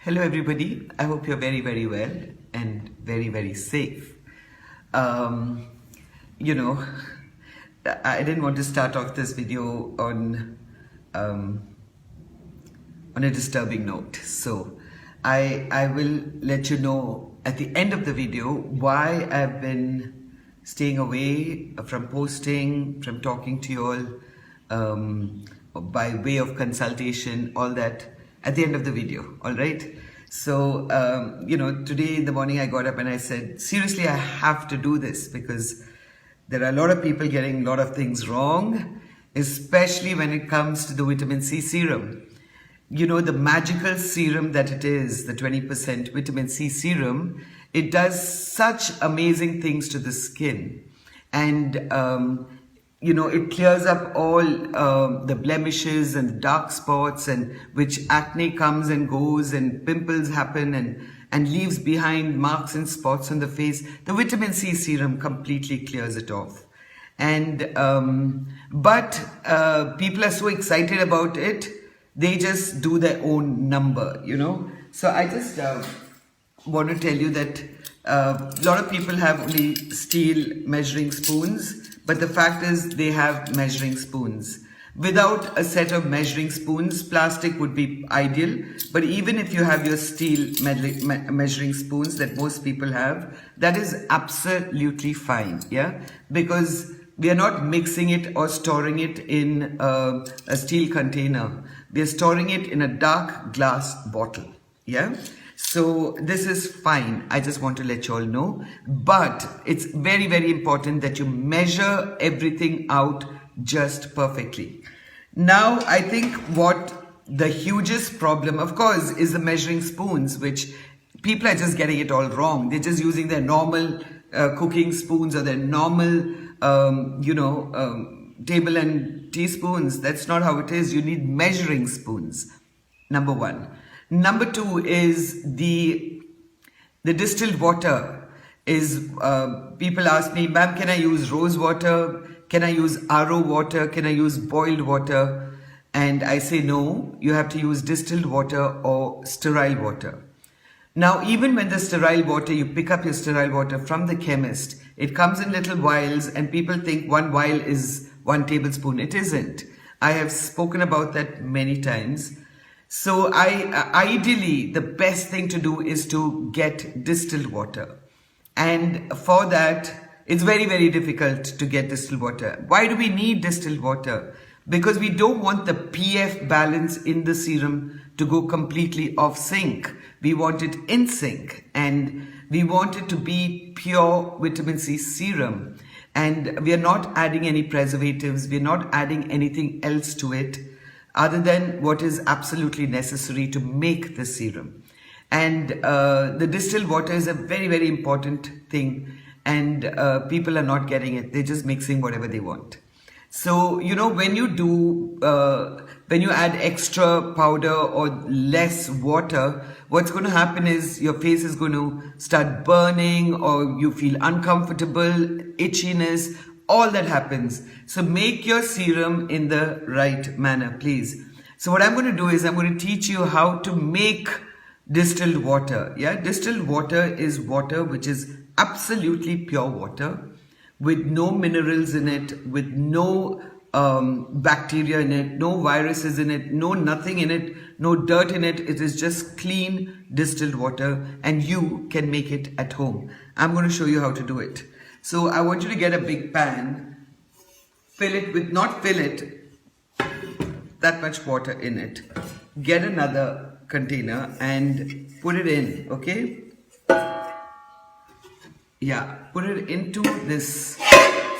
Hello everybody, I hope you're very well and very safe. Um, you know, I didn't want to start off this video um, on a disturbing note. So I will let you know at the end of the video why I've been staying away from posting, from talking to you all by way of consultation, all that at the end of the video, all right? So, today in the morning I got up and I said, seriously, I have to do this because there are a lot of people getting a lot of things wrong, especially when it comes to the vitamin C serum. You know, the magical serum that it is, the 20% vitamin C serum, it does such amazing things to the skin. And, it clears up all the blemishes and dark spots, and which acne comes and goes and pimples happen and leaves behind marks and spots on the face. The vitamin C serum completely clears it off. And but people are so excited about it, they just do their own number, So I just want to tell you that a lot of people have only steel measuring spoons, but the fact is they have measuring spoons. Without a set of measuring spoons, plastic would be ideal. But even if you have your steel measuring spoons that most people have, that is absolutely fine, yeah? Because we are not mixing it or storing it in a steel container. We are storing it in a dark glass bottle, yeah? So this is fine. I just want to let you all know. But it's very important that you measure everything out just perfectly. Now, I think what the hugest problem, of course, is the measuring spoons, which people are just getting it all wrong. They're just using their normal cooking spoons or their normal, table and teaspoons. That's not how it is. You need measuring spoons, number one. Number two is the distilled water. People ask me, ma'am, can I use rose water? Can I use RO water? Can I use boiled water? And I say no, you have to use distilled water or sterile water. Now, even when the sterile water, you pick up your sterile water from the chemist, it comes in little vials and people think one vial is 1 tablespoon. It isn't. I have spoken about that many times. So ideally, the best thing to do is to get distilled water. And for that, it's very difficult to get distilled water. Why do we need distilled water? Because we don't want the pH balance in the serum to go completely off sync. We want it in sync, and we want it to be pure vitamin C serum. And we are not adding any preservatives. We are not adding anything else to it other than what is absolutely necessary to make the serum. And the distilled water is a very important thing, and people are not getting it. They're just mixing whatever they want. So, when you add extra powder or less water, what's going to happen is your face is going to start burning, or you feel uncomfortable, itchiness, all that happens. So make your serum in the right manner, please. So what I'm going to do is I'm going to teach you how to make distilled water. Yeah, distilled water is water which is absolutely pure water, with no minerals in it, with no bacteria in it, no viruses in it, no nothing in it, no dirt in it. It is just clean distilled water, and you can make it at home. I'm going to show you how to do it. So I want you to get a big pan, not fill it, that much water in it. Get another container and put it in, okay? Yeah, put it into this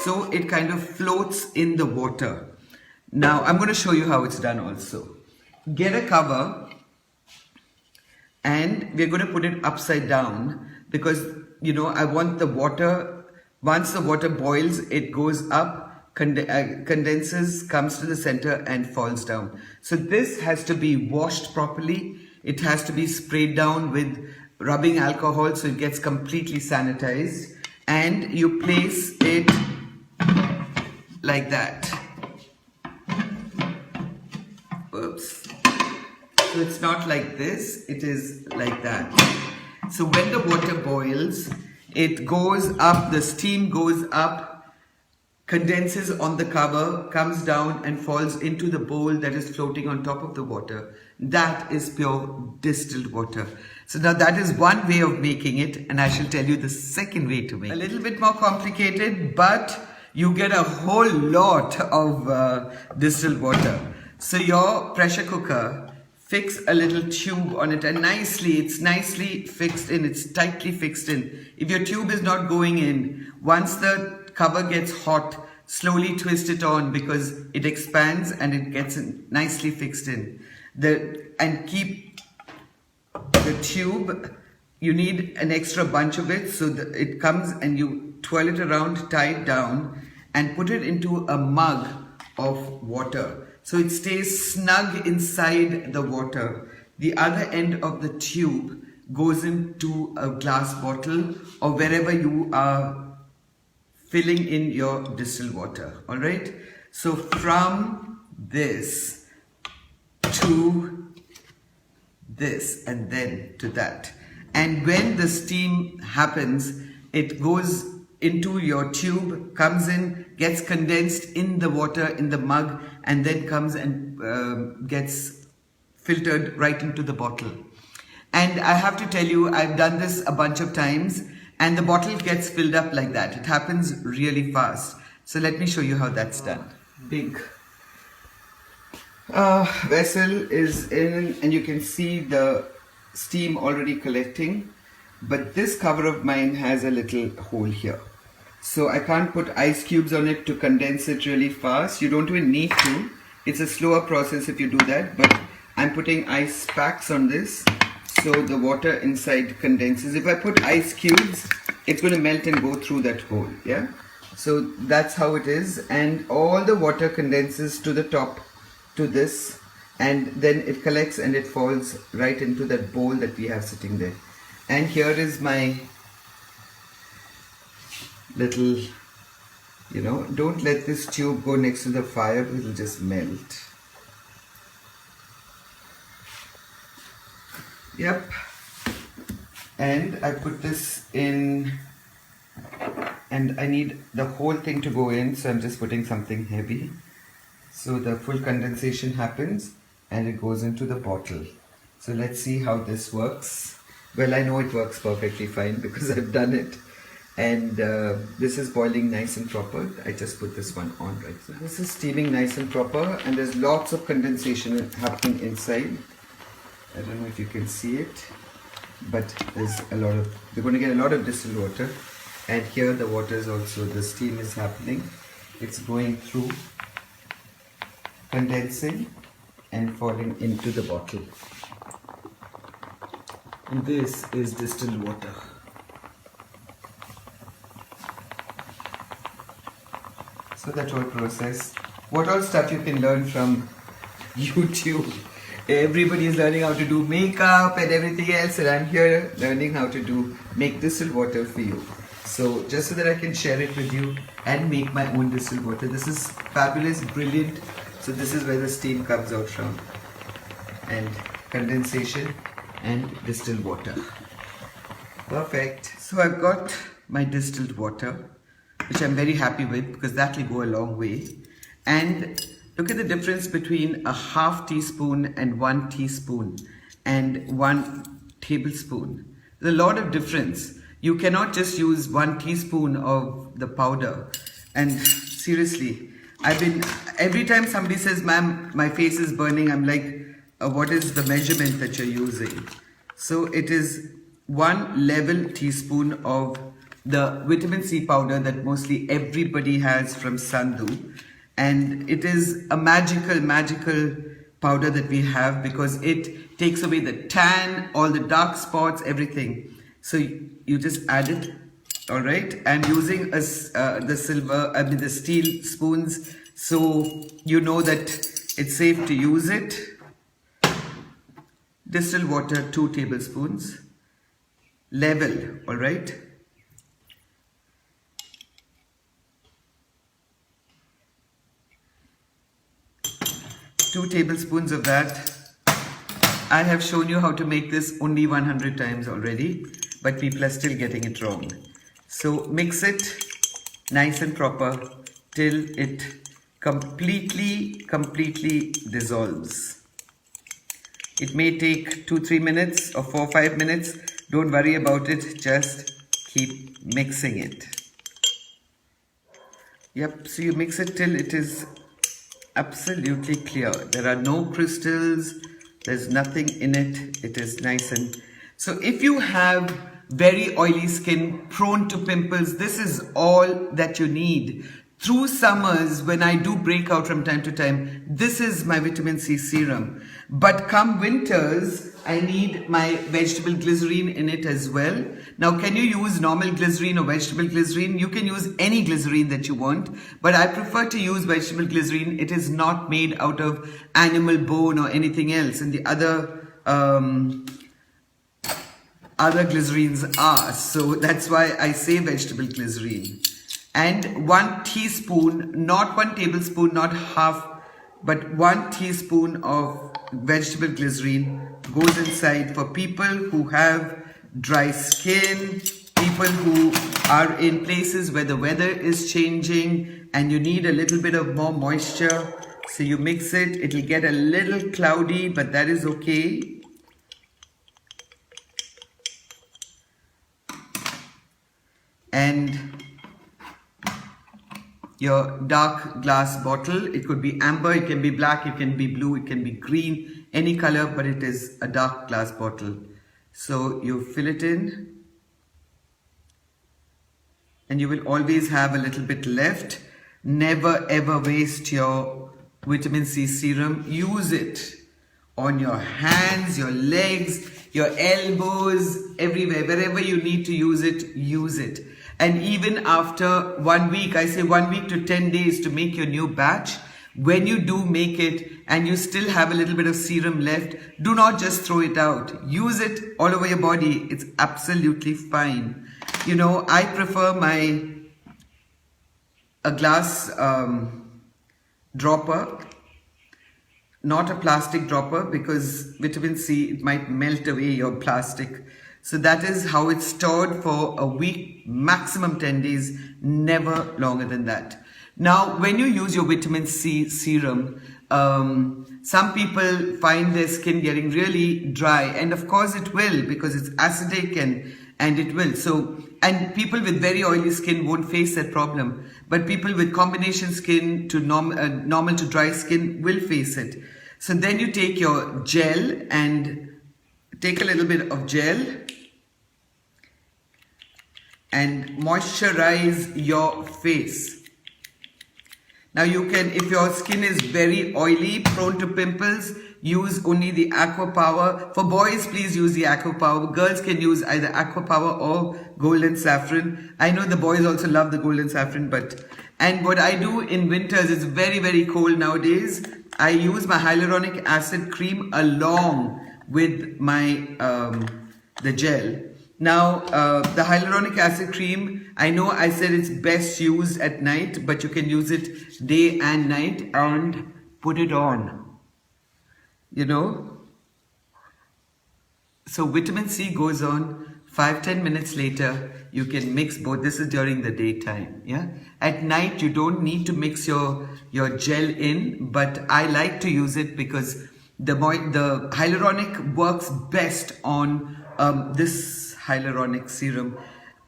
so it kind of floats in the water. Now I'm going to show you how it's done also. Get a cover, and we're going to put it upside down because, I want the water, once the water boils, it goes up, condenses, comes to the center and falls down. So this has to be washed properly. It has to be sprayed down with rubbing alcohol so it gets completely sanitized, and you place it like that. Oops. So it's not like this, it is like that. So when the water boils, it goes up, the steam goes up, condenses on the cover, comes down and falls into the bowl that is floating on top of the water. That is pure distilled water. So now that is one way of making it, and I shall tell you the second way to make it. A little bit more complicated, but you get a whole lot of distilled water. So your pressure cooker, fix a little tube on it, and it's nicely fixed in, it's tightly fixed in. If your tube is not going in, once the cover gets hot, slowly twist it on because it expands and it gets nicely fixed in. And keep the tube, you need an extra bunch of it, so that it comes and you twirl it around, tie it down and put it into a mug of water. So it stays snug inside the water. The other end of the tube goes into a glass bottle or wherever you are filling in your distilled water. All right. So from this to this and then to that. And when the steam happens, it goes into your tube, comes in, gets condensed in the water in the mug, and then comes and gets filtered right into the bottle. And I have to tell you, I've done this a bunch of times, and the bottle gets filled up like that. It happens really fast. So let me show you how that's done. Big vessel is in, and you can see the steam already collecting, but this cover of mine has a little hole here. So I can't put ice cubes on it to condense it really fast. You don't even need to. It's a slower process if you do that, but I'm putting ice packs on this so the water inside condenses. If I put ice cubes, it's going to melt and go through that hole, yeah? So that's how it is, and all the water condenses to the top to this, and then it collects and it falls right into that bowl that we have sitting there. And here is my little, don't let this tube go next to the fire, it will just melt. Yep. And I put this in, and I need the whole thing to go in, so I'm just putting something heavy. So the full condensation happens and it goes into the bottle. So let's see how this works. Well, I know it works perfectly fine because I've done it. And this is boiling nice and proper. I just put this one on right now. This is steaming nice and proper, and there's lots of condensation happening inside. I don't know if you can see it, but there's we're going to get a lot of distilled water. And here the water is also, the steam is happening. It's going through, condensing and falling into the bottle. And this is distilled water. So that whole process. What all stuff you can learn from YouTube. Everybody is learning how to do makeup and everything else, and I'm here learning how to make distilled water for you. So just so that I can share it with you and make my own distilled water. This is fabulous, brilliant. So this is where the steam comes out from, and condensation and distilled water. Perfect. So I've got my distilled water, which I'm very happy with because that will go a long way. And look at the difference between a half teaspoon and 1 teaspoon and 1 tablespoon. There's a lot of difference. You cannot just use 1 teaspoon of the powder. And seriously, every time somebody says, ma'am, my face is burning, I'm like, what is the measurement that you're using? So it is 1 level teaspoon of the vitamin C powder that mostly everybody has from Sandhu. And it is a magical powder that we have because it takes away the tan, all the dark spots, everything. So you just add it, all right? I'm using the steel spoons, so you know that it's safe to use it. Distilled water, 2 tablespoons. Level, all right? Two tablespoons of that. I have shown you how to make this only 100 times already, but people are still getting it wrong. So mix it nice and proper till it completely dissolves. It may take 2-3 minutes or 4-5 minutes. Don't worry about it, just keep mixing it. Yep, so you mix it till it is absolutely clear. There are no crystals, there's nothing in it. It is nice and... So if you have very oily skin, prone to pimples, this is all that you need. Through summers, when I do break out from time to time, this is my vitamin C serum. But come winters, I need my vegetable glycerin in it as well. Now, can you use normal glycerin or vegetable glycerin? You can use any glycerin that you want, but I prefer to use vegetable glycerin. It is not made out of animal bone or anything else, and the other glycerins are. So that's why I say vegetable glycerin. And 1 teaspoon, not 1 tablespoon, not half, but 1 teaspoon of vegetable glycerin goes inside for people who have dry skin, people who are in places where the weather is changing and you need a little bit of more moisture. So you mix it, it'll get a little cloudy, but that is okay. And your dark glass bottle, it could be amber, it can be black, it can be blue, it can be green, any color, but it is a dark glass bottle. So you fill it in and you will always have a little bit left. Never ever waste your vitamin C serum. Use it on your hands, your legs, your elbows, everywhere. Wherever you need to use it, use it. And even after 1 week, I say 1 week to 10 days to make your new batch, when you do make it and you still have a little bit of serum left, do not just throw it out. Use it all over your body. It's absolutely fine. You know, I prefer a glass dropper, not a plastic dropper, because vitamin C, it might melt away your plastic. So that is how it's stored for a week, maximum 10 days, never longer than that. Now, when you use your vitamin C serum, some people find their skin getting really dry, and of course it will, because it's acidic and it will. So, and people with very oily skin won't face that problem, but people with combination skin to normal to dry skin will face it. So then you take your gel and take a little bit of gel and moisturize your face. Now you can, if your skin is very oily, prone to pimples, use only the Aqua Power. For boys, please use the Aqua Power. Girls can use either Aqua Power or Golden Saffron. I know the boys also love the Golden Saffron, and what I do in winters, it's very, very cold nowadays. I use my hyaluronic acid cream along with my the gel. Now, the hyaluronic acid cream, I know I said it's best used at night, but you can use it day and night and put it on, you know. So vitamin C goes on, 5-10 minutes later, you can mix both. This is during the daytime, yeah. At night, you don't need to mix your gel in, but I like to use it because the hyaluronic works best on this hyaluronic serum.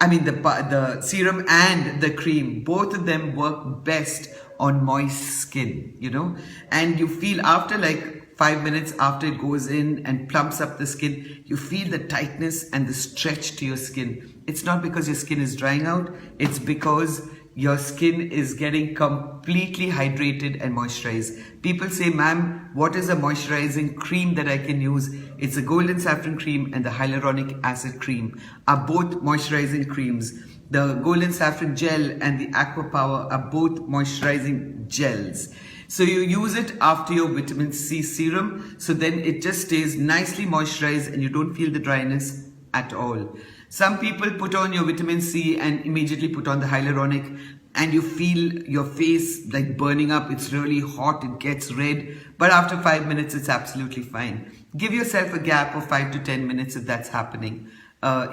I mean the serum and the cream, both of them work best on moist skin, you know. And you feel after like 5 minutes after it goes in and plumps up the skin, you feel the tightness and the stretch to your skin. It's not because your skin is drying out, it's because your skin is getting completely hydrated and moisturized. People say, ma'am, what is a moisturizing cream that I can use? It's a Golden Saffron cream and the Hyaluronic Acid cream are both moisturizing creams. The Golden Saffron gel and the Aqua Power are both moisturizing gels. So you use it after your vitamin C serum, so then it just stays nicely moisturized and you don't feel the dryness at all. Some people put on your vitamin C and immediately put on the hyaluronic and you feel your face like burning up. It's really hot, it gets red, but after 5 minutes it's absolutely fine. give yourself a gap of 5 to 10 minutes if that's happening.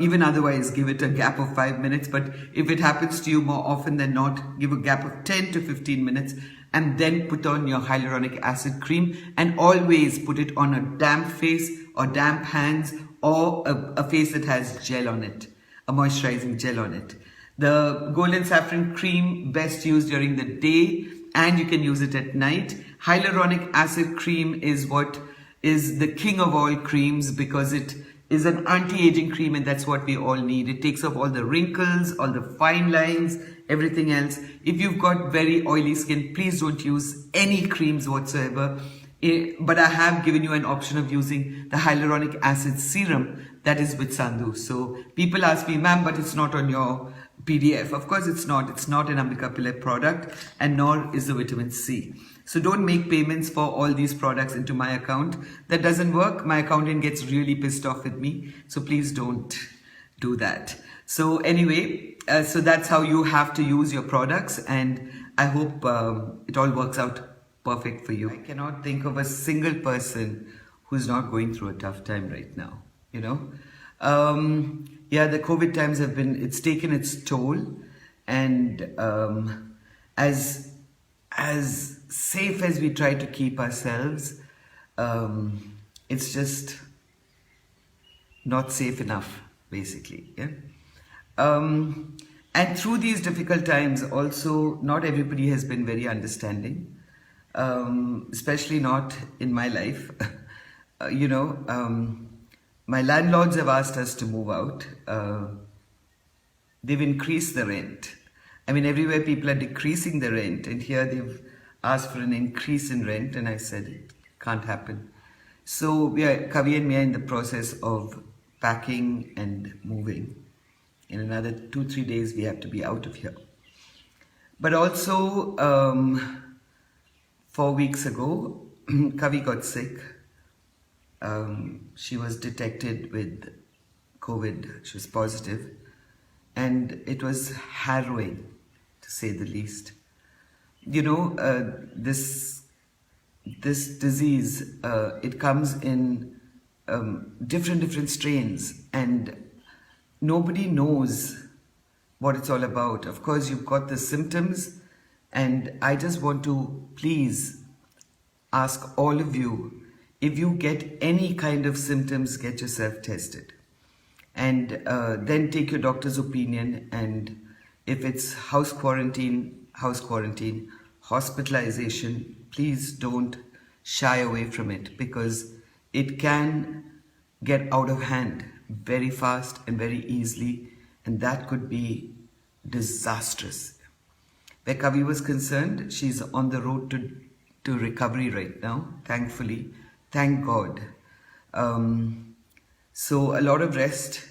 Even otherwise, give it a gap of 5 minutes. But if it happens to you more often than not, give a gap of 10 to 15 minutes and then put on your hyaluronic acid cream, and always put it on a damp face or damp hands, or a face that has gel on it, a moisturizing gel on it. The golden saffron cream best used during the day, and you can use it at night. Hyaluronic acid cream is what is the king of all creams, because it is an anti-aging cream, and that's what we all need. It takes off all the wrinkles, all the fine lines, everything else. If you've got very oily skin, please don't use any creams whatsoever. But I have given you an option of using the hyaluronic acid serum that is with Sandhu. So people ask me, ma'am, but it's not on your PDF. Of course it's not. It's not an Ambika Pillai product, and nor is the vitamin C. So don't make payments for all these products into my account. That doesn't work. My accountant gets really pissed off with me. So please don't do that. So anyway, so that's how you have to use your products, and I hope it all works out perfect for you. I cannot think of a single person who's not going through a tough time right now, you know. Yeah, the COVID times it's taken its toll, and as safe as we try to keep ourselves, it's just not safe enough, basically. Yeah. And through these difficult times also, not everybody has been very understanding, especially not in my life. You know, my landlords have asked us to move out. They've increased the rent. I mean, everywhere people are decreasing the rent, and here they've asked for an increase in rent, and I said it can't happen. So Kavi and me are in the process of packing and moving. In another 2-3 days, we have to be out of here. But also, 4 weeks ago, Kavi got sick. She was detected with COVID. She was positive. And it was harrowing, to say the least. You know, this disease, it comes in different strains, and nobody knows what it's all about. Of course, you've got the symptoms, and I just want to please ask all of you, if you get any kind of symptoms, get yourself tested. And then take your doctor's opinion, and if it's house quarantine, hospitalization, please don't shy away from it, because it can get out of hand very fast and very easily, and that could be disastrous. Where Kavi was concerned, she's on the road to recovery right now, thankfully. Thank God. So a lot of rest,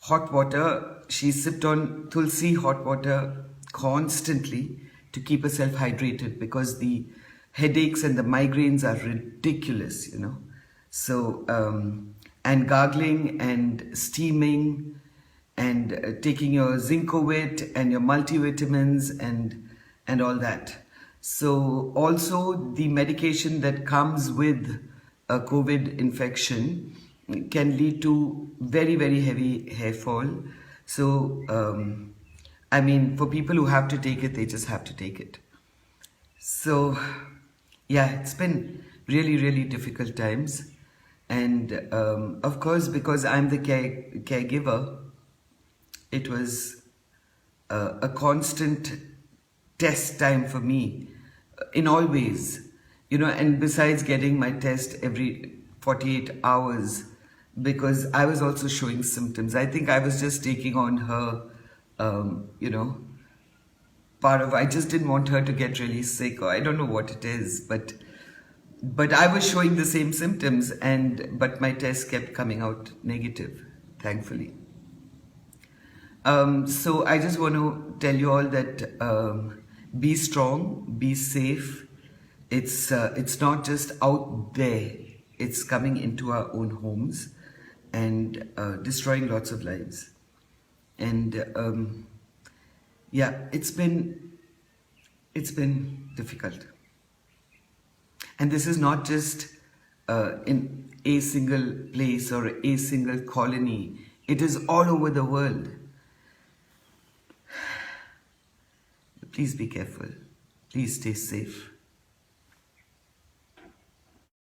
hot water. She sipped on tulsi hot water constantly to keep herself hydrated, because the headaches and the migraines are ridiculous, you know. So, and gargling and steaming and taking your Zincovit and your multivitamins and all that. So also the medication that comes with a COVID infection can lead to very, very heavy hair fall. So, I mean, for people who have to take it, they just have to take it. So, yeah, it's been really, really difficult times. And of course, because I'm the caregiver, it was a constant test time for me in all ways. You know, and besides getting my test every 48 hours, because I was also showing symptoms. I think I was just taking on her, you know, part of, I just didn't want her to get really sick, or I don't know what it is, but I was showing the same symptoms, but my test kept coming out negative, thankfully. So I just want to tell you all that be strong, be safe. It's not just out there, it's coming into our own homes and destroying lots of lives. And yeah, it's been difficult. And this is not just in a single place or a single colony. It is all over the world. Please be careful. Please stay safe.